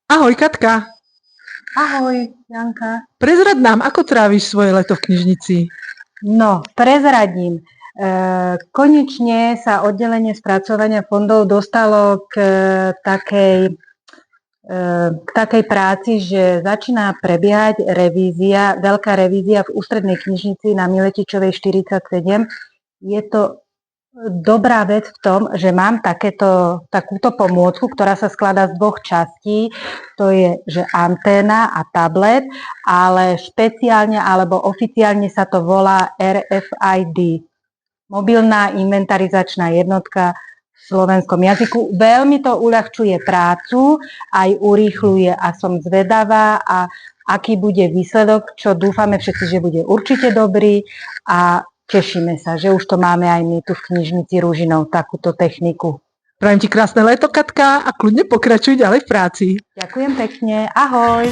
Ahoj Katka, Ahoj, Janka. prezrad nám, ako tráviš svoje leto v knižnici? No, prezradím. Konečne sa oddelenie spracovania fondov dostalo k takej práci, že začína prebiehať veľká revízia v ústrednej knižnici na Miletičovej 47. Je to dobrá vec v tom, že mám takúto pomôcku, ktorá sa skladá z dvoch častí. To je, že anténa a tablet, ale špeciálne alebo oficiálne sa to volá RFID. Mobilná inventarizačná jednotka v slovenskom jazyku. Veľmi to uľahčuje prácu, aj urýchľuje a som zvedavá, a aký bude výsledok, čo dúfame všetci, že bude určite dobrý, a tešíme sa, že už to máme aj my tu v knižnici Ružinov, takúto techniku. Prajem ti krásne leto, Katka, a kľudne pokračuj ďalej v práci. Ďakujem pekne, ahoj!